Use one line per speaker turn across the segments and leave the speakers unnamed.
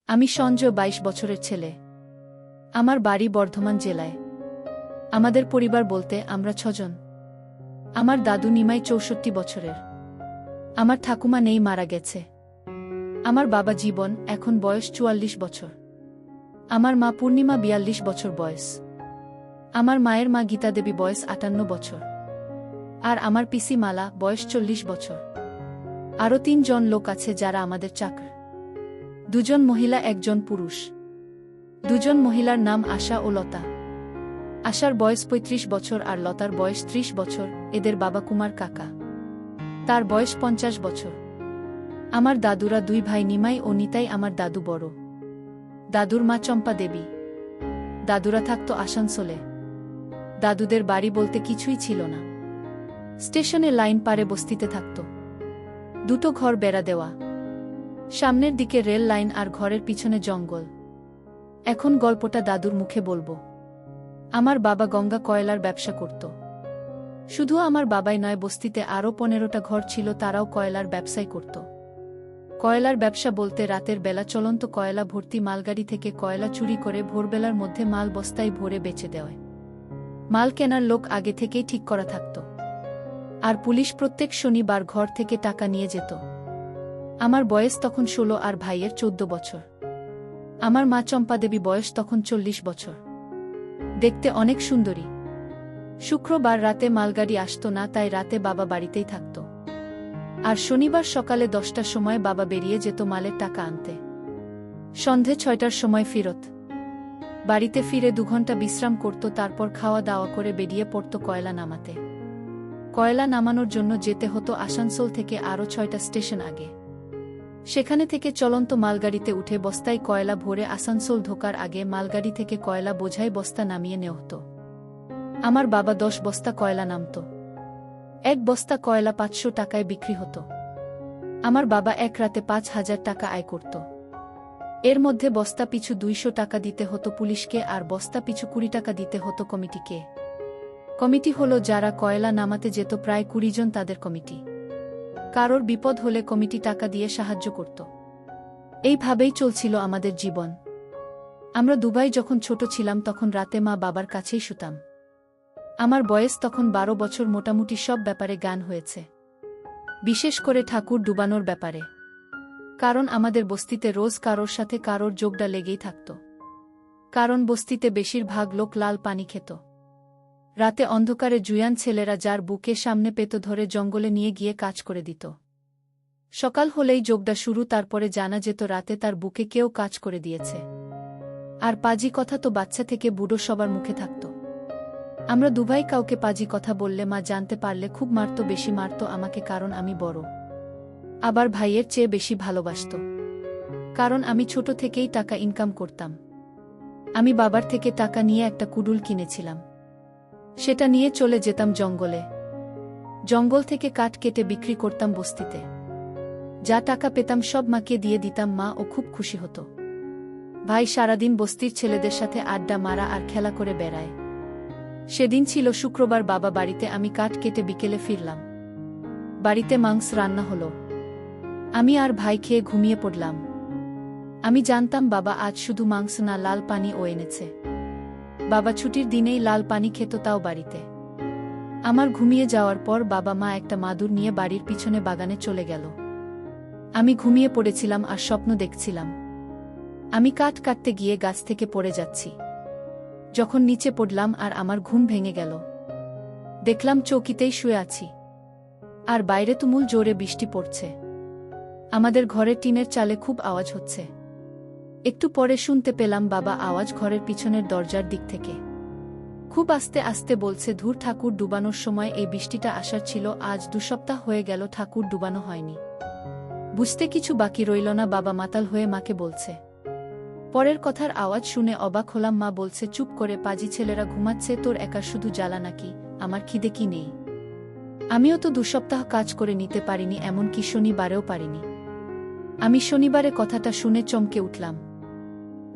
আমি সঞ্জয়, ২২ বছরের ছেলে। আমার বাড়ি বর্ধমান জেলায়। আমাদের পরিবার বলতে আমরা ৬ জন। আমার দাদু নিমাই ৬৪ বছরের। আমার ঠাকুমা নেই, মারা গেছে। আমার বাবা জীবন, এখন বয়স ৪৪ বছর। আমার মা পূর্ণিমা, ৪২ বছর বয়স। আমার মায়ের মা গীতা দেবী, বয়স ৫৮ বছর। আর আমার পিসি মালা, বয়স ৪০ বছর। আরও ৩ জন লোক আছে যারা আমাদের চাকর। ২ জন মহিলা, ১ জন পুরুষ। ২ জন মহিলার নাম আশা ও লতা। আশার বয়স ৩৫ বছর আর লতার বয়স ৩০ বছর। এদের বাবা কুমার কাকা, তার বয়স ৫০ বছর। আমার দাদুরা ২ ভাই, নিমাই ও নিতাই। আমার দাদু বড়। দাদুর মা চম্পা দেবী। দাদুরা থাকত আসানসোলে। দাদুদের বাড়ি বলতে কিছুই ছিল না। স্টেশনে লাইন পারে বস্তিতে থাকত। ২টো ঘর বেড়া দেওয়া। সামনের দিকে রেল লাইন আর ঘরের পিছনে জঙ্গল। এখন গল্পটা দাদুর মুখে বলবো। আমার বাবা গঙ্গা কয়লার ব্যবসা করত। শুধু আমার বাবাই নয়, বস্তিতে আরও ১৫টা ঘর ছিল, তারাও কয়লার ব্যবসাই করত। কয়লার ব্যবসা বলতে রাতের বেলা চলন্ত কয়লা ভর্তি মালগাড়ি থেকে কয়লা চুরি করে ভোরবেলার মধ্যে মাল বস্তায় ভরে বেচে দেওয়া। মাল কেনার লোক আগে থেকেই ঠিক করা থাকত। আর পুলিশ প্রত্যেক শনিবার ঘর থেকে টাকা নিয়ে যেত। আমার বয়স তখন ১৬ আর ভাইয়ের ১৪ বছর। আমার মা চম্পা দেবী, বয়স তখন ৪০ বছর। দেখতে অনেক সুন্দরী। শুক্রবার রাতে মালগাড়ি আসত না, তাই রাতে বাবা বাড়িতেই থাকত। আর শনিবার সকালে ১০টার সময় বাবা বেরিয়ে যেত মালের টাকা আনতে। সন্ধে ৬টার সময় ফিরত। বাড়িতে ফিরে ২ ঘন্টা বিশ্রাম করত, তারপর খাওয়া দাওয়া করে বেরিয়ে পড়ত কয়লা নামাতে। কয়লা নামানোর জন্য যেতে হতো আসানসোল থেকে আরও ৬টা স্টেশন আগে। সেখানে থেকে চলন্ত মালগাড়িতে উঠে বস্তায় কয়লা ভরে আসানসোল ঢোকার আগে মালগাড়ি থেকে কয়লা বোঝাই বস্তা নামিয়ে নেওয়া হতো। আমার বাবা ১০ বস্তা কয়লা নামত। ১ বস্তা কয়লা ৫০০ টাকায় বিক্রি হতো। আমার বাবা এক রাতে ৫,০০০ টাকা আয় করত। এর মধ্যে বস্তা পিছু ২০০ টাকা দিতে হতো পুলিশকে আর বস্তা পিছু ২০ টাকা দিতে হতো কমিটিকে। কমিটি হলো যারা কয়লা নামাতে যেত, প্রায় ২০ জন, তাদের কমিটি। কারোর বিপদ হলে কমিটি টাকা দিয়ে সাহায্য করত। এইভাবেই চলছিল আমাদের জীবন। আমরা দুবাই যখন ছোট ছিলাম তখন রাতে মা বাবার কাছেই শুতাম। আমার বয়স তখন ১২ বছর। মোটামুটি সব ব্যাপারে গান হয়েছে, বিশেষ করে ঠাকুর ডুবানোর ব্যাপারে। কারণ আমাদের বস্তিতে রোজ কারোর সাথে কারোর যোগটা লেগেই থাকত। কারণ বস্তিতে বেশিরভাগ লোক লাল পানি খেত। রাতে অন্ধকারে জুয়ান ছেলেরা যার বুকে সামনে পেত ধরে জঙ্গলে নিয়ে গিয়ে কাজ করে দিত। সকাল হলেই যোগটা শুরু, তারপরে জানা যেত রাতে তার বুকে কেউ কাজ করে দিয়েছে। আর পাজি কথা তো বাচ্চা থেকে বুড়ো সবার মুখে থাকত। আমরা দুভাই কাউকে পাজি কথা বললে মা জানতে পারলে খুব মারত, বেশি মারত আমাকে, কারণ আমি বড়। আবার ভাইয়ের চেয়ে বেশি ভালোবাসত, কারণ আমি ছোট থেকেই টাকা ইনকাম করতাম। আমি বাবার থেকে টাকা নিয়ে একটা কুডুল কিনেছিলাম। সেটা নিয়ে চলে যেতাম জঙ্গলে। জঙ্গল থেকে কাঠ কেটে বিক্রি করতাম বস্তিতে। যা টাকা পেতাম সব মাকে দিয়ে দিতাম, মা ও খুব খুশি হতো। ভাই সারাদিন বস্তির ছেলেদের সাথে আড্ডা মারা আর খেলা করে বেড়ায়। সেদিন ছিল শুক্রবার, বাবা বাড়িতে। আমি কাঠ কেটে বিকেলে ফিরলাম। বাড়িতে মাংস রান্না হলো। আমি আর ভাই খেয়ে ঘুমিয়ে পড়লাম। আমি জানতাম বাবা আজ শুধু মাংস না, লাল পানিও এনেছে। বাবা ছুটির দিনেই লাল পানি খেত, তাও বাড়িতে। আমার ঘুমিয়ে যাওয়ার পর বাবা মা একটা মাদুর নিয়ে বাড়ির পিছনে বাগানে চলে গেল। আমি ঘুমিয়ে পড়েছিলাম আর স্বপ্ন দেখছিলাম। আমি কাঠ কাটতে গিয়ে গাছ থেকে পড়ে যাচ্ছি। যখন নিচে পড়লাম আর আমার ঘুম ভেঙে গেল, দেখলাম চৌকিতেই শুয়ে আছি। আর বাইরে তুমুল জোরে বৃষ্টি পড়ছে। আমাদের ঘরের টিনের চালে খুব আওয়াজ হচ্ছে। একটু পরে শুনতে পেলাম বাবা আওয়াজ ঘরের পিছনের দরজার দিক থেকে। খুব আস্তে আস্তে বলছে, ধুর, ঠাকুর ডুবানোর সময় এই বৃষ্টিটা আসার ছিল, আজ ২ সপ্তাহ হয়ে গেল ঠাকুর ডুবানো হয়নি। বুঝতে কিছু বাকি রইল না, বাবা মাতাল হয়ে মাকে বলছে। পরের কথার আওয়াজ শুনে অবাক হলাম। মা বলছে, চুপ করে, পাজি ছেলেরা ঘুমাচ্ছে, তোর একার শুধু জ্বালা নাকি? আমার খিদে কি নেই? আমিও তো ২ সপ্তাহ কাজ করে নিতে পারিনি, এমনকি শনিবারেও পারিনি। আমি শনিবারে কথাটা শুনে চমকে উঠলাম।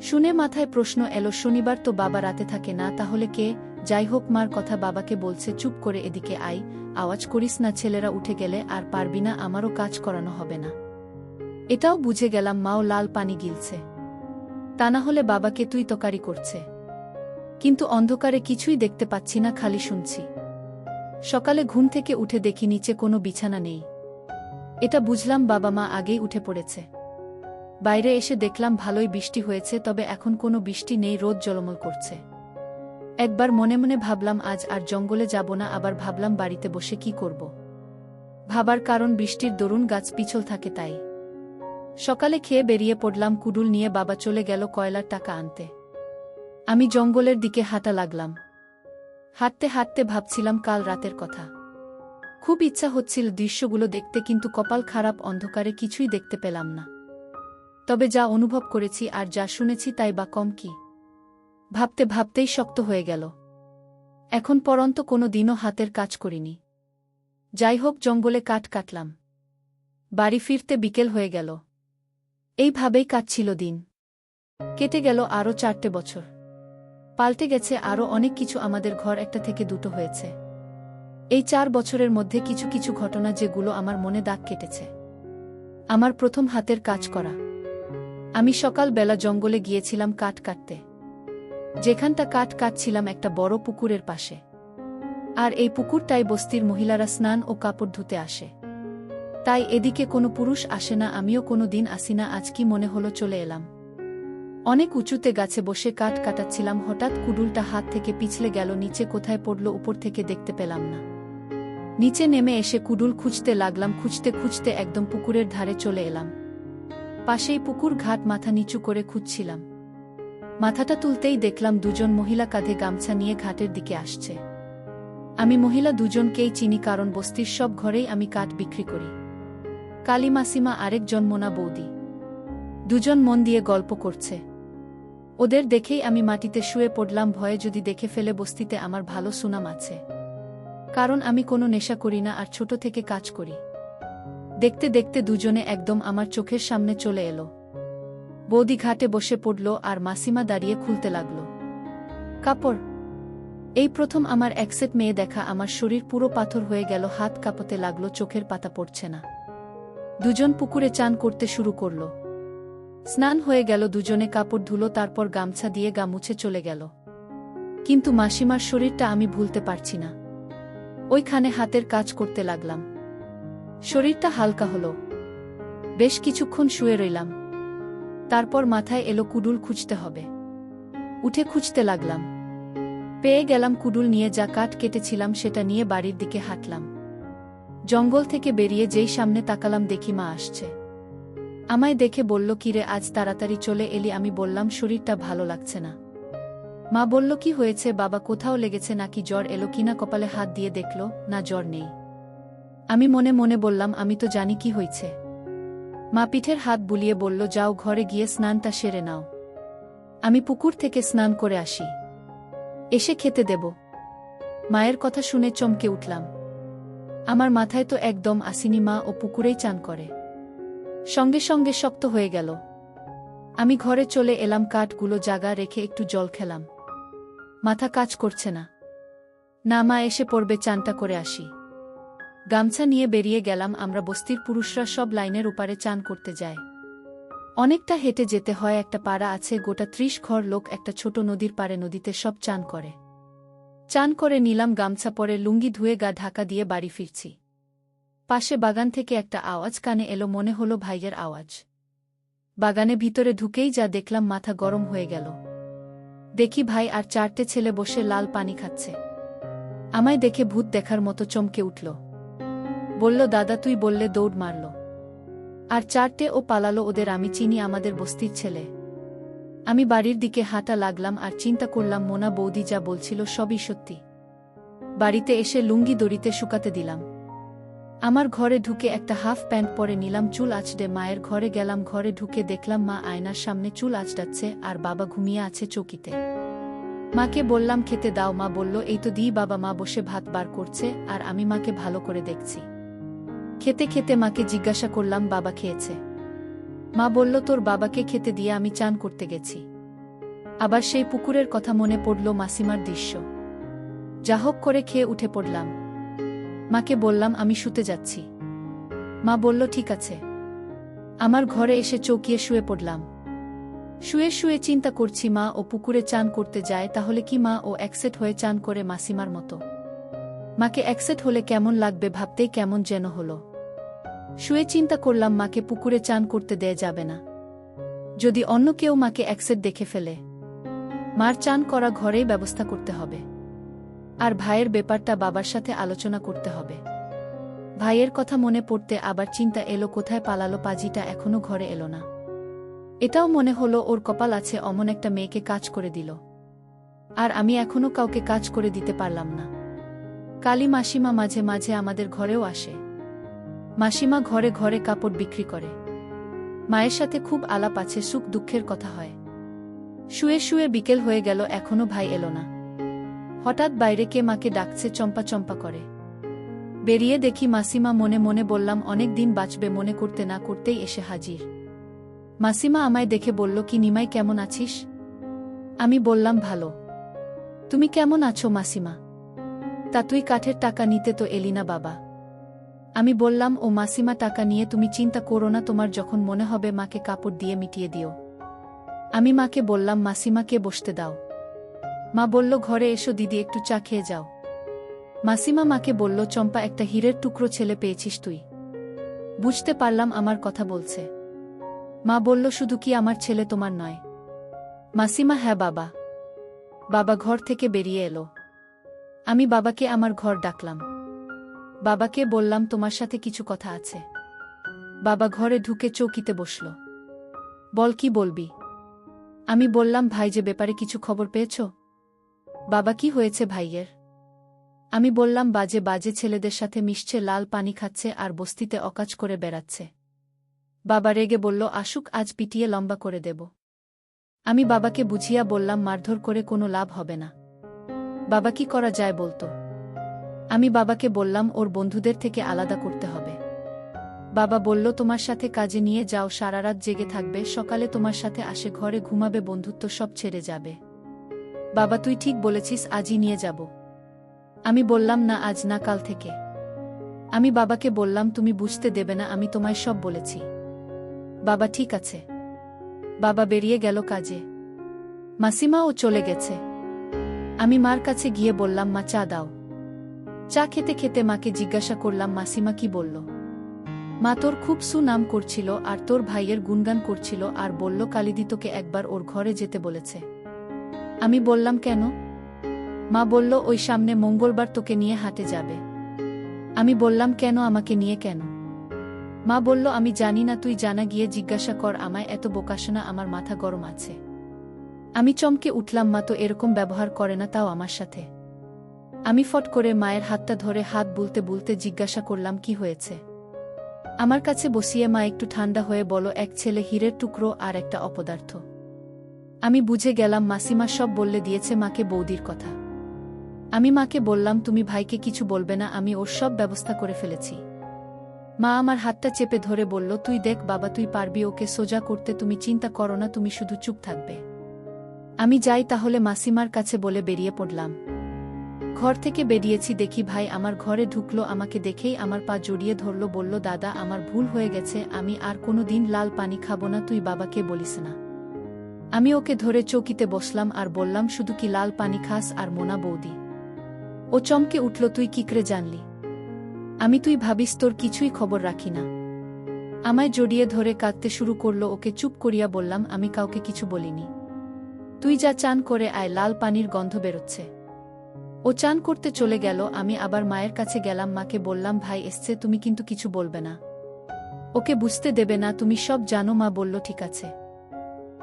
শুনে মাথায় প্রশ্ন এলো, শনিবার তো বাবা রাতে থাকে না, তাহলে কে? যাই হোক, মার কথা বাবাকে বলছে, চুপ করে এদিকে আয়, আওয়াজ করিস না, ছেলেরা উঠে গেলে আর পারবি না, আমারও কাজ করানো হবে না। এটাও বুঝে গেলাম মাও লাল পানি গিলছে। তা না হলে বাবাকে তুই তকারি করছে। কিন্তু অন্ধকারে কিছুই দেখতে পাচ্ছি না, খালি শুনছি। সকালে ঘুম থেকে উঠে দেখি নিচে কোনো বিছানা নেই। এটা বুঝলাম বাবা মা আগেই উঠে পড়েছে। বাইরে এসে দেখলাম ভালোই বৃষ্টি হয়েছে, তবে এখন কোনো বৃষ্টি নেই, রোদ জলমল করছে। একবার মনে মনে ভাবলাম আজ আর জঙ্গলে যাব না, আবার ভাবলাম বাড়িতে বসে কি করব। ভাবার কারণ বৃষ্টির দরুন গাছ পিছল থাকে তাই। সকালে খেয়ে বেরিয়ে পড়লাম, কুডুল নিয়ে বাবা চলে গেল কয়লার টাকা আনতে। আমি জঙ্গলের দিকে হাঁটা লাগলাম। হাঁটতে হাঁটতে ভাবছিলাম কাল রাতের কথা। খুব ইচ্ছা হচ্ছিল দৃশ্যগুলো দেখতে, কিন্তু কপাল খারাপ, অন্ধকারে কিছুই দেখতে পেলাম না। তবে যা অনুভব করেছি আর যা শুনেছি তাই বা কম কি। ভাবতে ভাবতেই শক্ত হয়ে গেল। এখন পরন্ত কোনো দিনও হাতের কাজ করিনি। যাই হোক, জঙ্গলে কাঠ কাটলাম। বাড়ি ফিরতে বিকেল হয়ে গেল। এইভাবেই কাটছিল দিন। কেটে গেল আরও 4টে বছর। পাল্টে গেছে আরও অনেক কিছু, আমাদের ঘর একটা থেকে দুটো হয়েছে। এই 4 বছরের মধ্যে কিছু কিছু ঘটনা যেগুলো আমার মনে দাগ কেটেছে। আমার প্রথম হাতের কাজ করা। আমি সকাল বেলা জঙ্গলে গিয়েছিলাম কাঠ কাটতে। যেখানটা কাঠ কাটছিলাম একটা বড় পুকুরের পাশে। আর এই পুকুরটাই বস্তির মহিলারা স্নান ও কাপড় ধুতে আসে। তাই এদিকে কোনো পুরুষ আসে না, আমিও কোনো দিন আসি না। আজ কি মনে হলো চলে এলাম। অনেক উঁচুতে গাছে বসে কাঠ কাটাচ্ছিলাম, হঠাৎ কুডুলটা হাত থেকে পিছলে গেল, নিচে কোথায় পড়ল উপর থেকে দেখতে পেলাম না। নিচে নেমে এসে কুডুল খুঁজতে লাগলাম, খুঁজতে খুঁজতে একদম পুকুরের ধারে চলে এলাম। পাশেই পুকুর ঘাট, মাথা নিচু করে খুঁজছিলাম। মাথাটা তুলতেই দেখলাম দুজন মহিলা কাঁধে গামছা নিয়ে ঘাটের দিকে আসছে। আমি মহিলা দুজনকেই চিনি, কারণ বস্তির সব ঘরেই আমি কাঠ বিক্রি করি। কালী মাসিমা, আরেকজন মোনা বৌদি। দুজন মন দিয়ে গল্প করছে। ওদের দেখেই আমি মাটিতে শুয়ে পড়লাম, ভয়ে যদি দেখে ফেলে। বস্তিতে আমার ভালো সুনাম আছে, কারণ আমি কোনো নেশা করি না আর ছোট থেকে কাজ করি। দেখতে দেখতে দুজনে একদম আমার চোখের সামনে চলে এলো। বৌদি ঘাটে বসে পড়ল আর মাসিমা দাঁড়িয়ে খুলতে লাগল কাপড়। এই প্রথম আমার একসেট মেয়ে দেখা। আমার শরীর পুরো পাথর হয়ে গেল, হাত কাঁপতে লাগলো, চোখের পাতা পড়ছে না। দুজন পুকুরে চান করতে শুরু করল। স্নান হয়ে গেল, দুজনে কাপড় ধুলো, তারপর গামছা দিয়ে গা মুছে চলে গেল। কিন্তু মাসিমার শরীরটা আমি ভুলতে পারছি না। ওইখানে হাতের কাজ করতে লাগলাম। শরীরটা হালকা হলো। বেশ কিছুক্ষণ শুয়ে রইলাম। তারপর মাথায় এলো কুডুল খুঁজতে হবে। উঠে খুঁজতে লাগলাম। পেয়ে গেলাম। কুডুল নিয়ে যা কাঠ কেটেছিলাম সেটা নিয়ে বাড়ির দিকে হাঁটলাম। জঙ্গল থেকে বেরিয়ে যেই সামনে তাকালাম, দেখি মা আসছে। আমায় দেখে বলল, কিরে আজ তাড়াতাড়ি চলে এলি? আমি বললাম, শরীরটা ভালো লাগছে না। মা বলল, কি হয়েছে বাবা, কোথাও লেগেছে নাকি? জ্বর এলো কিনা? কপালে হাত দিয়ে দেখল, না জ্বর নেই। আমি মনে মনে বললাম, আমি তো জানি কি হয়েছে। মা পিঠের হাত বুলিয়ে বলল, যাও ঘরে গিয়ে স্নানটা সেরে নাও, আমি পুকুর থেকে স্নান করে আসি, এসে খেতে দেব। মায়ের কথা শুনে চমকে উঠলাম। আমার মাথায় তো একদম আসেনি মা ও পুকুরেই চান করে। সঙ্গে সঙ্গে শক্ত হয়ে গেল। আমি ঘরে চলে এলাম, কাঠগুলো জায়গা রেখে একটু জল খেলাম। মাথা কাজ করছে না। না, মা এসে পড়বে, চানটা করে আসি। গামছা নিয়ে বেরিয়ে গেলাম। আমরা বস্তির পুরুষরা সব লাইনের ওপারে চান করতে যায়। অনেকটা হেঁটে যেতে হয়। একটা পাড়া আছে, গোটা 30 ঘর লোক একটা ছোট নদীর পাড়ে, নদীতে সব চান করে। চান করে নিলাম, গামছা পরে লুঙ্গি ধুয়ে গা ঢাকা দিয়ে বাড়ি ফিরছি। পাশে বাগান থেকে একটা আওয়াজ কানে এলো, মনে হলো ভাইয়ের আওয়াজ। বাগানে ভিতরে ঢুকেই যা দেখলাম, মাথা গরম হয়ে গেল। দেখি ভাই আর 4টে ছেলে বসে লাল পানি খাচ্ছে। আমায় দেখে ভূত দেখার মতো চমকে উঠল। বলল, দাদা তুই বললে দৌড় মারল। আর 4টে ও পালালো। ওদের আমি চিনি, আমাদের বস্তির ছেলে। আমি বাড়ির দিকে হাঁটা লাগলাম আর চিন্তা করলাম, মোনা বৌদি যা বলছিল সবই সত্যি। বাড়িতে এসে লুঙ্গি দড়িতে শুকাতে দিলাম। আমার ঘরে ঢুকে একটা হাফ প্যান্ট পরে নিলাম, চুল আঁচড়ে মায়ের ঘরে গেলাম। ঘরে ঢুকে দেখলাম মা আয়নার সামনে চুল আঁচড়াচ্ছে আর বাবা ঘুমিয়ে আছে চৌকিতে। মাকে বললাম, খেতে দাও। মা বলল, এই তো দিই বাবা। মা বসে ভাত বার করছে আর আমি মাকে ভালো করে দেখছি। খেতে খেতে মাকে জিজ্ঞাসা করলাম, বাবা খেয়েছে? মা বলল, তোর বাবাকে খেতে দিয়ে আমি চান করতে গেছি। আবার সেই পুকুরের কথা মনে পড়ল, মাসিমার দৃশ্য। যা হোক করে খেয়ে উঠে পড়লাম। মাকে বললাম, আমি শুতে যাচ্ছি। মা বলল, ঠিক আছে। আমার ঘরে এসে চৌকিয়ে শুয়ে পড়লাম। শুয়ে শুয়ে চিন্তা করছি মা ও পুকুরে চান করতে যায় তাহলে কি মা ও একসেট হয়ে চান করে মাসিমার মতো। মাকে একসেট হলে কেমন লাগবে ভাবতেই কেমন যেন হলো। শুয়ে চিন্তা করলাম মাকে পুকুরে চান করতে দেয়া যাবে না। যদি অন্য কেউ মাকে একসেট দেখে ফেলে, মার চান করা ঘরেই ব্যবস্থা করতে হবে। আর ভাইয়ের ব্যাপারটা বাবার সাথে আলোচনা করতে হবে। ভাইয়ের কথা মনে পড়তে আবার চিন্তা এলো কোথায় পালালো পাজিটা, এখনো ঘরে এলো না। এটাও মনে হলো ওর কপাল আছে অমন একটা মেয়েকে কাজ করে দিল। আর আমি এখনো কাউকে কাজ করে দিতে পারলাম না। কালী মাসিমা মাঝে মাঝে আমাদের ঘরেও আসে। মাসিমা ঘরে ঘরে কাপড় বিক্রি করে। মায়ের সাথে খুব আলাপ আছে, সুখ দুঃখের কথা হয়। শুয়ে শুয়ে বিকেল হয়ে গেল, এখনো ভাই এলো না। হঠাৎ বাইরে কে মাকে ডাকছে চম্পা চম্পা করে। বেরিয়ে দেখি মাসিমা। মনে মনে বললাম অনেক দিন বাঁচবে, মনে করতে না করতেই এসে হাজির। মাসিমা আমায় দেখে বলল, কি নিমাই কেমন আছিস? আমি বললাম ভালো। তুমি কেমন আছো মাসিমা? তা তুই কাঠের টাকা নিতে তো এলি না বাবা? আমি বললাম, ও মাসিমা টাকা নিয়ে তুমি চিন্তা করো না, তোমার যখন মনে হবে মাকে কাপড় দিয়ে মিটিয়ে দিও। আমি মাকে বললাম, মাসিমাকে বসতে দাও। মা বলল, ঘরে এসো দিদি, একটু চা খেয়ে যাও। মাসিমা মাকে বলল, চম্পা একটা হীরের টুকরো ছেলে পেয়েছিস তুই। বুঝতে পারলাম আমার কথা বলছে। মা বলল, শুধু কি আমার ছেলে, তোমার নয়? মাসিমা, হ্যাঁ বাবা। বাবা ঘর থেকে বেরিয়ে এলো। আমি বাবাকে আমার ঘর ডাকলাম। বাবাকে বললাম, তোমার সাথে কিছু কথা আছে। বাবা ঘরে ঢুকে চৌকিতে বসল। বল, কি বলবি? আমি বললাম, ভাই যে ব্যাপারে কিছু খবর পেয়েছ? বাবা, কি হয়েছে ভাইয়ের? আমি বললাম, বাজে বাজে ছেলেদের সাথে মিশছে, লাল পানি খাচ্ছে আর বস্তিতে অকাজ করে বেড়াচ্ছে। বাবা রেগে বলল, আসুক, আজ পিটিয়ে লম্বা করে দেব। আমি বাবাকে বুঝিয়া বললাম, মারধর করে কোনো লাভ হবে না। বাবা, কি করা যায় বলতো? আমি বাবাকে বললাম, ওর বন্ধুদের থেকে আলাদা করতে হবে। বাবা বলল, তোমার সাথে কাজে নিয়ে যাও, সারা রাত জেগে থাকবে, সকালে তোমার সাথে আসে ঘরে ঘুমাবে, বন্ধুত্ব সব ছেড়ে যাবে। বাবা, তুই ঠিক বলেছিস, আজই নিয়ে যাব। আমি বললাম, না, আজ না, কাল থেকে। আমি বাবাকে বললাম, তুমি বুঝতে দেবে না, আমি তোমায় সব বলেছি। বাবা, ঠিক আছে। বাবা বেরিয়ে গেল কাজে। মাসিমাও চলে গেছে। আমি মার কাছে গিয়ে বললাম, মা, চা দাও। চা খেতে খেতে মাকে জিজ্ঞাসা করলাম, মাসিমা কি বলল? মা তোর খুব সুনাম করছিল আর তোর ভাইয়ের গুণগান করছিল, আর বলল কালিদি তোকে একবার ওর ঘরে যেতে বলেছে। আমি বললাম, কেন? মা বলল, ওই সামনে মঙ্গলবার তোকে নিয়ে হাটে যাবে। আমি বললাম, কেন, আমাকে নিয়ে কেন? মা বলল, আমি জানি না, তুই জানা গিয়ে জিজ্ঞাসা কর আমায়, এত বোকাশোনা, আমার মাথা গরম আছে। আমি চমকে উঠলাম, মা তো এরকম ব্যবহার করে না, তাও আমার সাথে। আমি ফট করে মায়ের হাতটা ধরে হাত বুলতে বুলতে জিজ্ঞাসা করলাম, কি হয়েছে? আমার কাছে বসিয়ে মা একটু ঠান্ডা হয়ে বলল, এক ছেলে হীরের টুকরো আর একটা অপদার্থ। আমি বুঝে গেলাম মাসিমা সব বললে দিয়েছে মাকে বৌদির কথা। আমি মাকে বললাম, তুমি ভাইকে কিছু বলবে না, আমি ওর সব ব্যবস্থা করে ফেলেছি। মা আমার হাতটা চেপে ধরে বলল, তুই দেখ বাবা, তুই পারবি ওকে সোজা করতে, তুমি চিন্তা করো না, তুমি শুধু চুপ থাকবে। আমি যাই তাহলে মাসিমার কাছে বলে বেরিয়ে পড়লাম। ঘর থেকে বেরিয়েছি, দেখি ভাই আমার ঘরে ঢুকলো। আমাকে দেখেই আমার পা জড়িয়ে ধরল, বলল, দাদা, আমার ভুল হয়ে গেছে, আমি আর কোনো দিন লাল পানি খাবো না, তুই বাবাকে বলিস না। আমি ওকে ধরে চৌকিতে বসলাম আর বললাম, শুধু কি লাল পানি খাস আর মোনা বৌদি? ও চমকে উঠল, তুই কি করে জানলি? আমি, তুই ভাবিস তোর কিছুই খবর রাখি না। আমায় জড়িয়ে ধরে কাঁদতে শুরু করল। ওকে চুপ করিয়া বললাম, আমি কাউকে কিছু বলিনি। তুই যা, চান করে আয়, লাল পানির গন্ধ বেরোচ্ছে। ও চান করতে চলে গেল। আমি আবার মায়ের কাছে গেলাম, মাকে বললাম, ভাই এসছে, তুমি কিন্তু কিছু বলবে না, ওকে বুঝতে দেবে না, তুমি সব জানো। মা বলল, ঠিক আছে,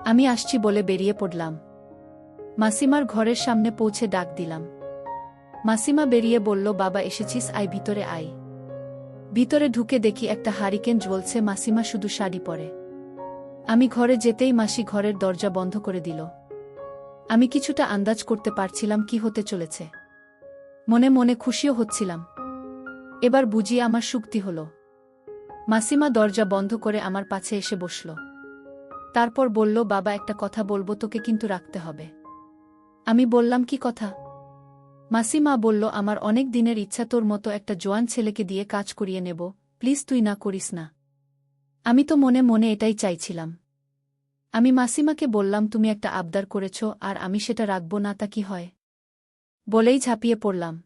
আমি আসছি বলে বেরিয়ে পড়লাম। মাসিমার ঘরের সামনে পৌঁছে ডাক দিলাম। মাসিমা বেরিয়ে বলল, বাবা এসেছিস, আয় ভিতরে আয়। ভিতরে ঢুকে দেখি একটা হারিকেন জ্বলছে। মাসিমা শুধু শাড়ি পরে। আমি ঘরে যেতেই মাসি ঘরের দরজা বন্ধ করে দিল। আমি কিছুটা আন্দাজ করতে পারছিলাম কি হতে চলেছে। মনে মনে খুশিও হচ্ছিলাম। এবার বুঝি আমার শুক্তি হল। মাসিমা দরজা বন্ধ করে আমার পাছে এসে বসল। তারপর বলল, বাবা, একটা কথা বলবো তোকে, কিন্তু রাখতে হবে। আমি বললাম, কি কথা? মাসিমা বলল, আমার অনেক দিনের ইচ্ছা, তোর মতো একটা জোয়ান ছেলেকে দিয়ে কাজ করিয়ে নেব, প্লিজ তুই না করিস না। আমি তো মনে মনে এটাই চাইছিলাম। আমি মাসিমাকে বললাম, তুমি একটা আবদার করেছ আর আমি সেটা রাখব না, তা কি হয়? বলেই ঝাঁপিয়ে পড়লাম।